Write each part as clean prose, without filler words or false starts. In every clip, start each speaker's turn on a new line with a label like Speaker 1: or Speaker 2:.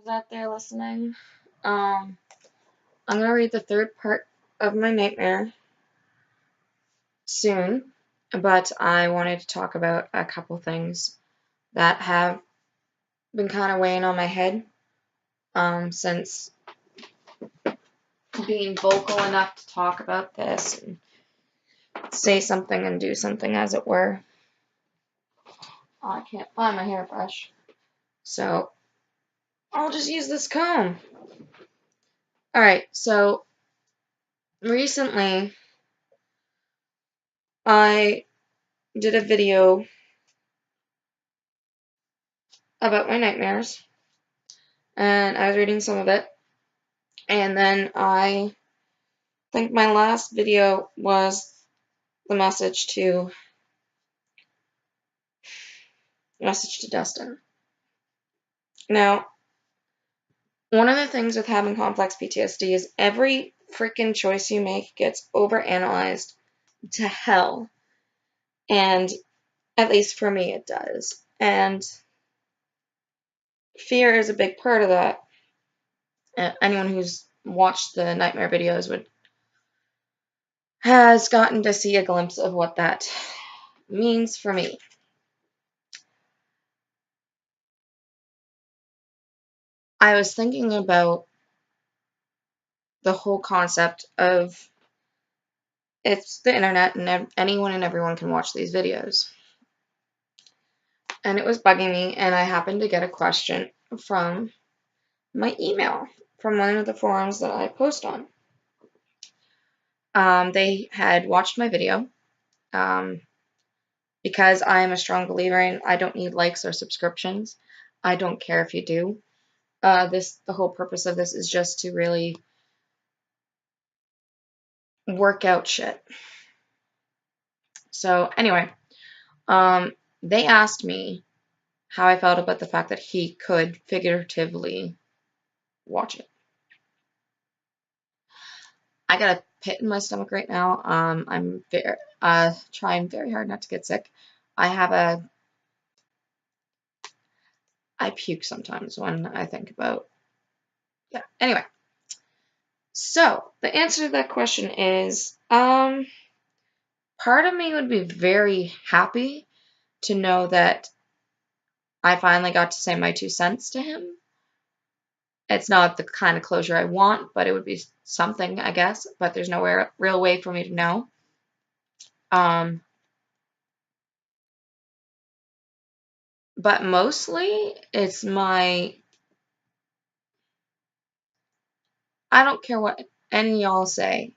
Speaker 1: out there listening. I'm gonna read the third part of my nightmare soon, but I wanted to talk about a couple things that have been kind of weighing on my head since being vocal enough to talk about this and say something and do something, as it were. Oh, I can't find my hairbrush, so I'll just use this comb. Alright, so recently I did a video about my nightmares, and I was reading some of it, and then I think my last video was the message to Dustin. Now, one of the things with having complex PTSD is every freaking choice you make gets overanalyzed to hell, and at least for me it does, and fear is a big part of that. Anyone who's watched the nightmare videos has gotten to see a glimpse of what that means for me. I was thinking about the whole concept of it's the internet and anyone and everyone can watch these videos. And it was bugging me, and I happened to get a question from my email from one of the forums that I post on. They had watched my video because I am a strong believer in I don't need likes or subscriptions. I don't care if you do. The whole purpose of this is just to really work out shit. So anyway, they asked me how I felt about the fact that he could figuratively watch it. I got a pit in my stomach right now. I'm trying very hard not to get sick. I puke sometimes when I think about, yeah. Anyway, so the answer to that question is, part of me would be very happy to know that I finally got to say my 2 cents to him. It's not the kind of closure I want, but it would be something, I guess. But there's no real way for me to know. But mostly, it's I don't care what any of y'all say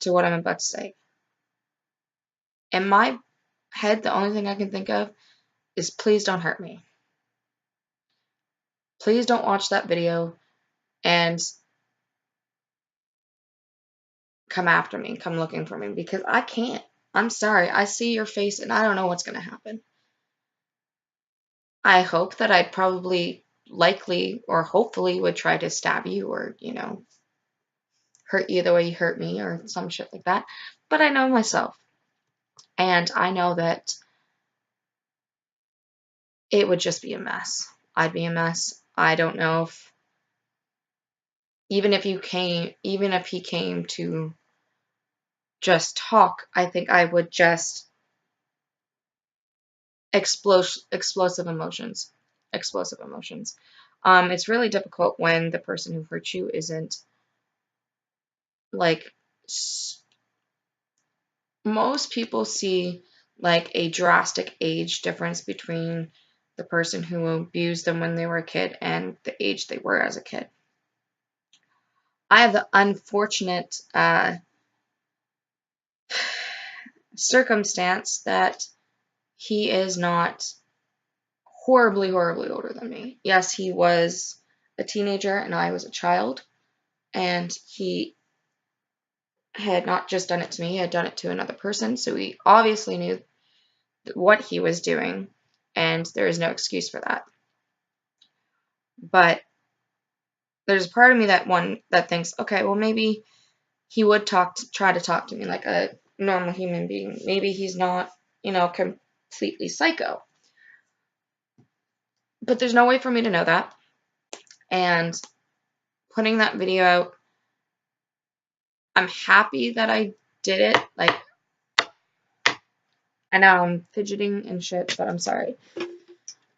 Speaker 1: to what I'm about to say. In my head, the only thing I can think of is please don't hurt me. Please don't watch that video and come after me, come looking for me, because I can't. I'm sorry. I see your face and I don't know what's going to happen. I hope that I'd probably likely or hopefully would try to stab you or, hurt you the way you hurt me or some shit like that. But I know myself. And I know that it would just be a mess. I'd be a mess. I don't know if even if he came to just talk, I think I would just explosive emotions. It's really difficult when the person who hurt you isn't like most people see like a drastic age difference between the person who abused them when they were a kid and the age they were as a kid. I have the unfortunate circumstance that he is not horribly, horribly older than me. Yes, he was a teenager and I was a child, and he had not just done it to me, he had done it to another person, so he obviously knew what he was doing, and there is no excuse for that. But there's a part of me that thinks, okay, well, maybe he would try to talk to me like a normal human being. Maybe he's not, completely psycho. But there's no way for me to know that. and putting that video out. I'm happy that I did it. Like, I know I'm fidgeting and shit, but I'm sorry.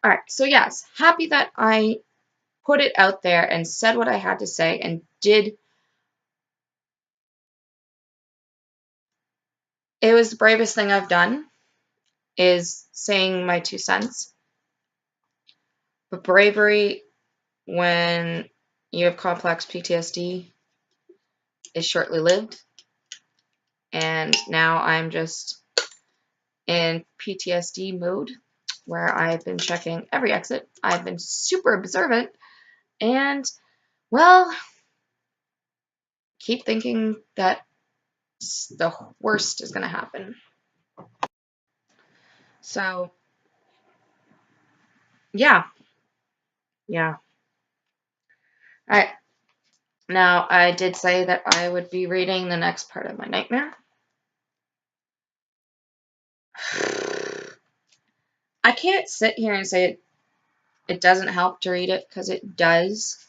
Speaker 1: Alright, so yes, happy that I put it out there and said what I had to say and did. It was the bravest thing I've done, is saying my 2 cents. But bravery when you have complex PTSD is shortly lived. And now I'm just in PTSD mode where I've been checking every exit. I've been super observant and, well, keep thinking that the worst is going to happen. So, yeah. All right. Now, I did say that I would be reading the next part of my nightmare. I can't sit here and say it doesn't help to read it, because it does.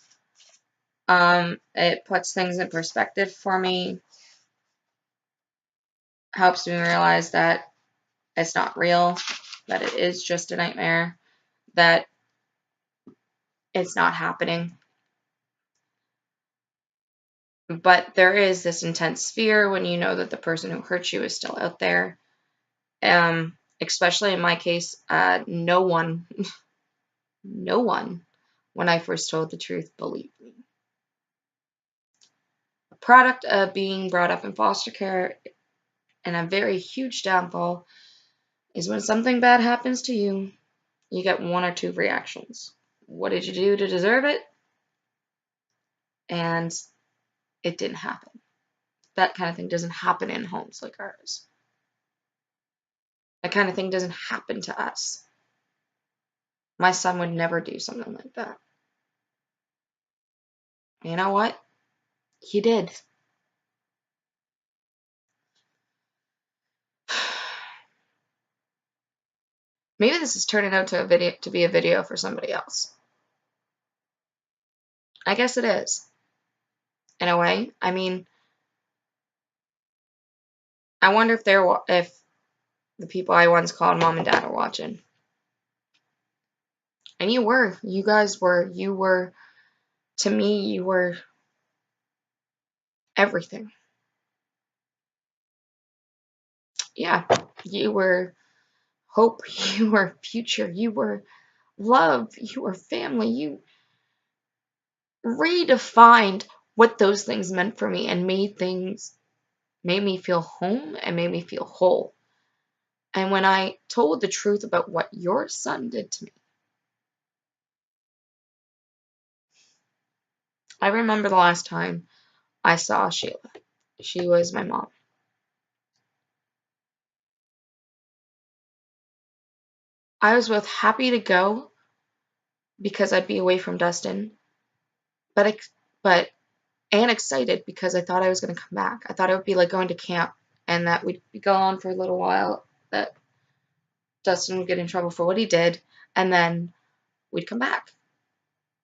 Speaker 1: It puts things in perspective for me, helps me realize that it's not real, that it is just a nightmare, that it's not happening. But there is this intense fear when you know that the person who hurt you is still out there. Especially in my case, no one, when I first told the truth, believed me. A product of being brought up in foster care, and a very huge downfall, is when something bad happens to you, you get one or two reactions. What did you do to deserve it? And it didn't happen. That kind of thing doesn't happen in homes like ours. That kind of thing doesn't happen to us. My son would never do something like that. You know what? He did. Maybe this is turning out to be a video for somebody else. I guess it is. In a way. I mean, I wonder if the people I once called mom and dad are watching. And you guys were, to me, you were everything. Yeah, you were hope, you were future, you were love, you were family. You redefined what those things meant for me and made me feel home and made me feel whole. And when I told the truth about what your son did to me, I remember the last time I saw Sheila. She was my mom. I was both happy to go because I'd be away from Dustin, but and excited because I thought I was going to come back. I thought it would be like going to camp and that we'd be gone for a little while, that Dustin would get in trouble for what he did, and then we'd come back.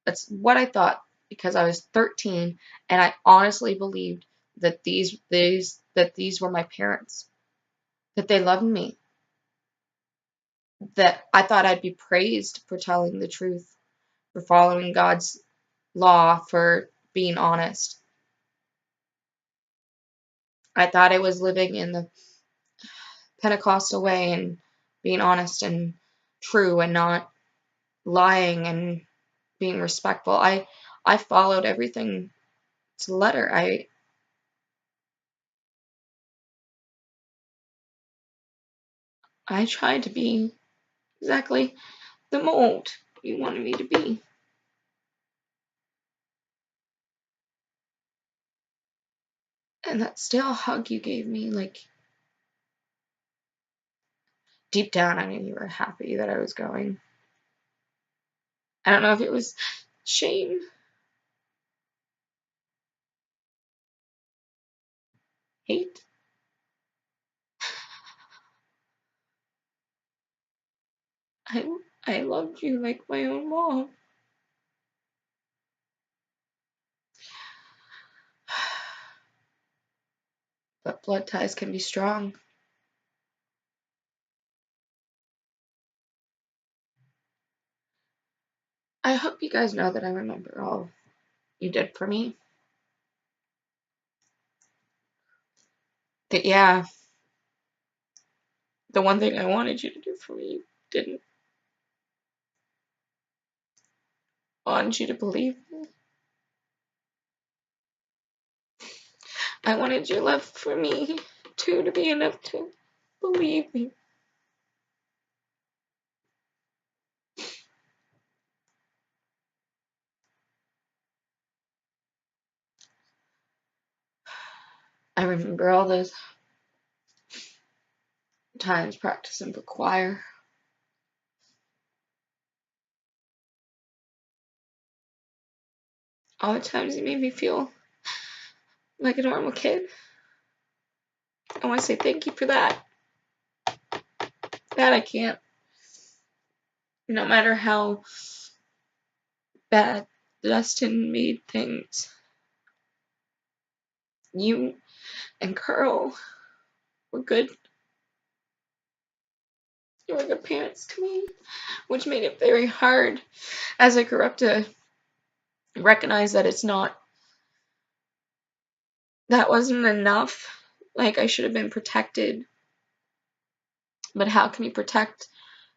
Speaker 1: That's what I thought, because I was 13 and I honestly believed that these were my parents, that they loved me, that I thought I'd be praised for telling the truth, for following God's law, for being honest. I thought I was living in the Pentecostal way and being honest and true and not lying and being respectful. I followed everything to the letter. I tried to be exactly the mold you wanted me to be. And that stale hug you gave me, like, deep down I knew you were happy that I was going. I don't know if it was shame, hate. I loved you like my own mom. but blood ties can be strong. I hope you guys know that I remember all you did for me. That, yeah, the one thing I wanted you to do for me, you didn't. I wanted you to believe me. I wanted your love for me, too, to be enough to believe me. I remember all those times practicing for choir. All the times you made me feel like a normal kid. I want to say thank you for that. That I can't. No matter how bad Dustin made things, you and Carl were good. You were good parents to me, which made it very hard as I grew up to recognize that that wasn't enough. Like, I should have been protected. But how can you protect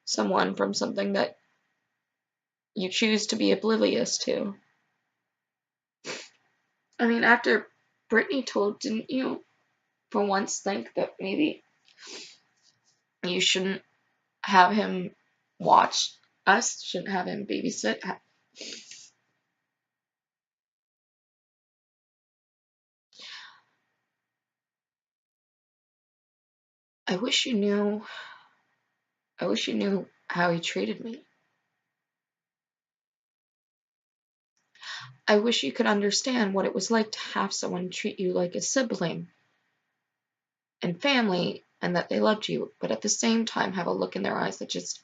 Speaker 1: someone from something that you choose to be oblivious to? I mean, after Brittany told, didn't you for once think that maybe you shouldn't have him watch us, shouldn't have him babysit? I wish you knew. I wish you knew how he treated me. I wish you could understand what it was like to have someone treat you like a sibling and family, and that they loved you, but at the same time have a look in their eyes that just,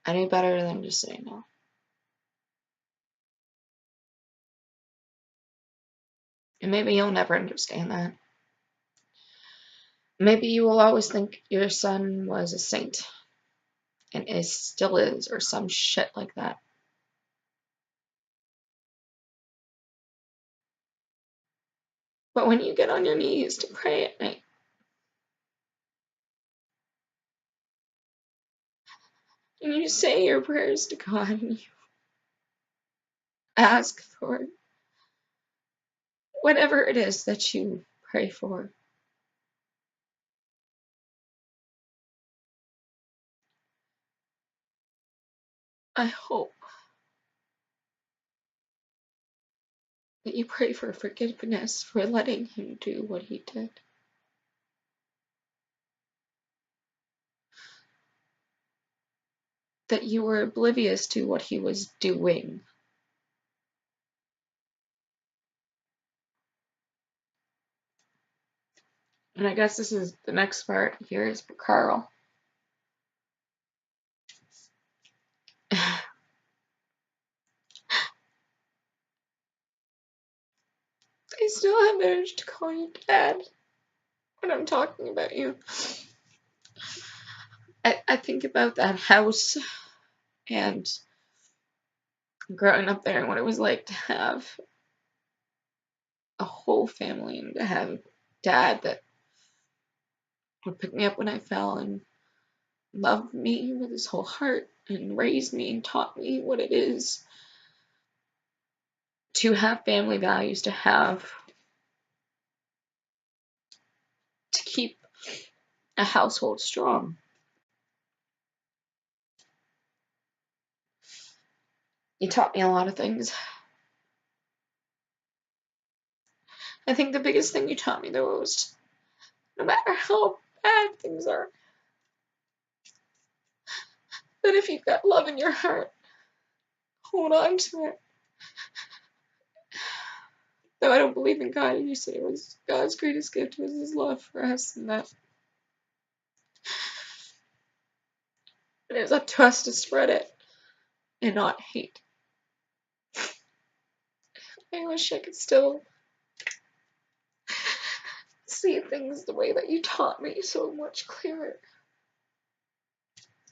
Speaker 1: I knew better than to say no. And maybe you'll never understand that. Maybe you will always think your son was a saint and still is, or some shit like that. But when you get on your knees to pray at night, and you say your prayers to God, and you ask for whatever it is that you pray for, I hope that you pray for forgiveness for letting him do what he did. That you were oblivious to what he was doing. And I guess this is the next part here is for Carl. I still have the urge to call you Dad when I'm talking about you. I think about that house and growing up there and what it was like to have a whole family and to have Dad that would pick me up when I fell and loved me with his whole heart and raised me and taught me what it is to have family values, to keep a household strong. You taught me a lot of things. I think the biggest thing you taught me, though, was no matter how bad things are, that if you've got love in your heart, hold on to it. Though I don't believe in God, and you said it was God's greatest gift was his love for us, and that it is up to us to spread it and not hate. I wish I could still see things the way that you taught me so much clearer.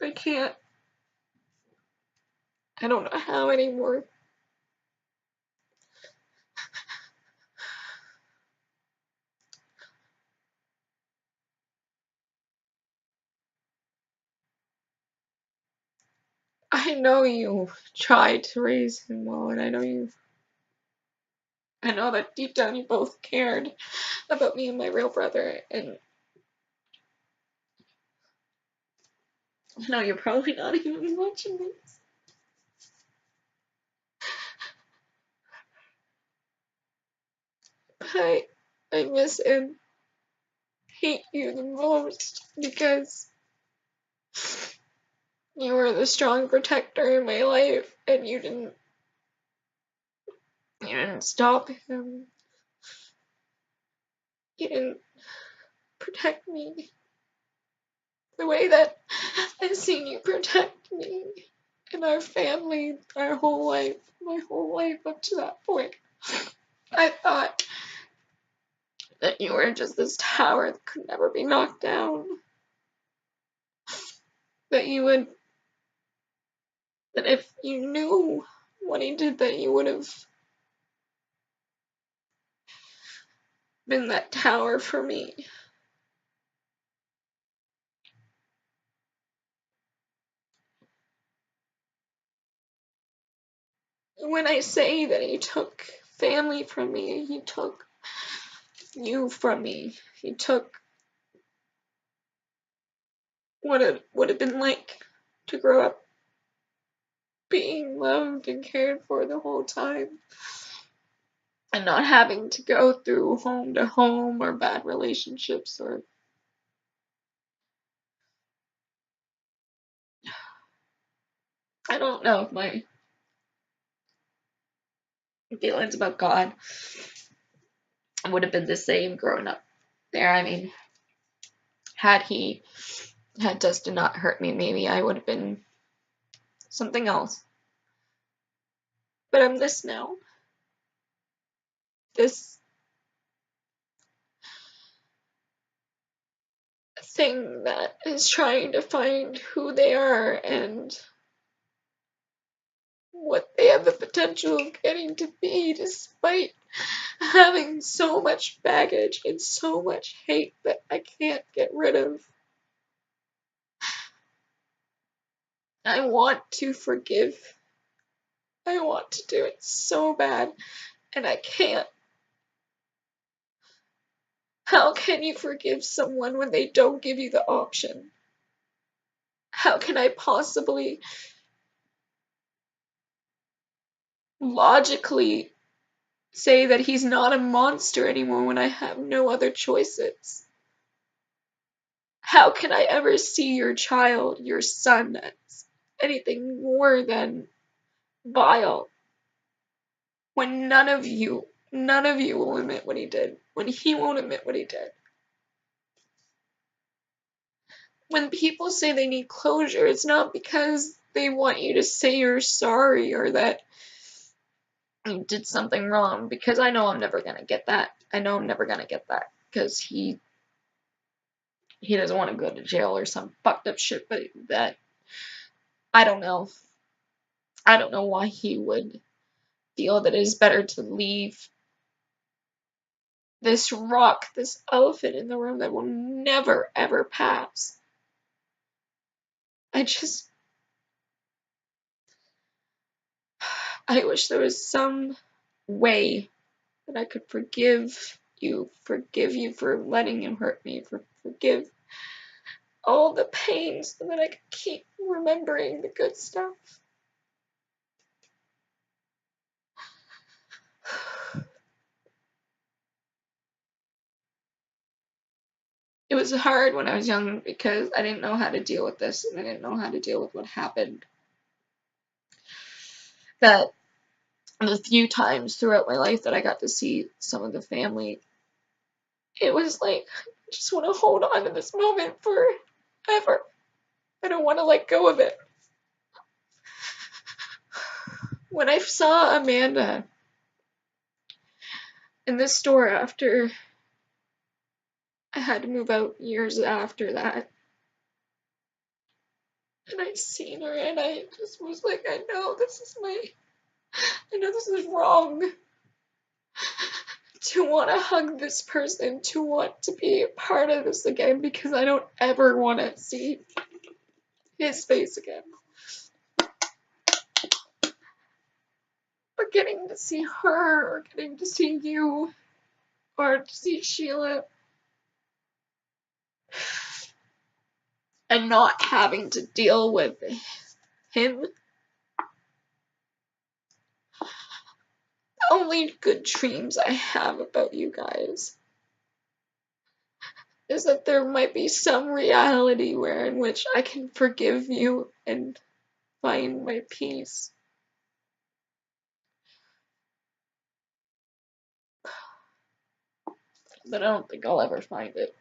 Speaker 1: I can't. I don't know how anymore. I know you tried to raise him well, and I know that deep down you both cared about me and my real brother, and I know you're probably not even watching this. But I miss and hate you the most because you were the strong protector in my life, and you didn't stop him. You didn't protect me the way that I've seen you protect me and our family, our whole life, my whole life up to that point. I thought that you were just this tower that could never be knocked down. That if you knew what he did, that you would have been that tower for me. When I say that he took family from me, he took you from me. He took what it would have been like to grow up being loved and cared for the whole time, and not having to go through home to home or bad relationships or I don't know if my feelings about God would have been the same growing up there. I mean, had Dustin not hurt me, maybe I would have been something else. But I'm this now. This thing that is trying to find who they are and what they have the potential of getting to be, despite having so much baggage and so much hate that I can't get rid of. I want to forgive. I want to do it so bad, and I can't. How can you forgive someone when they don't give you the option? How can I possibly logically say that he's not a monster anymore when I have no other choices? How can I ever see your child, your son, as anything more than vile when none of you will admit what he did, when he won't admit what he did? When people say they need closure, it's not because they want you to say you're sorry or that you did something wrong, because I know I'm never gonna get that. I know I'm never gonna get that because he doesn't want to go to jail or some fucked up shit, but that I don't know. I don't know why he would feel that it is better to leave this rock, this elephant in the room that will never ever pass. I wish there was some way that I could forgive you for letting him hurt me, forgive all the pains, so that I could keep remembering the good stuff. It was hard when I was young because I didn't know how to deal with this, and I didn't know how to deal with what happened. That the few times throughout my life that I got to see some of the family, it was like, I just want to hold on to this moment forever. I don't want to let go of it. When I saw Amanda in this store after I had to move out years after that. And I seen her and I just was like, I know this is wrong. To want to hug this person, to want to be a part of this again, because I don't ever want to see his face again. But getting to see her, or getting to see you, or to see Sheila, and not having to deal with him. The only good dreams I have about you guys is that there might be some reality in which I can forgive you and find my peace. But I don't think I'll ever find it.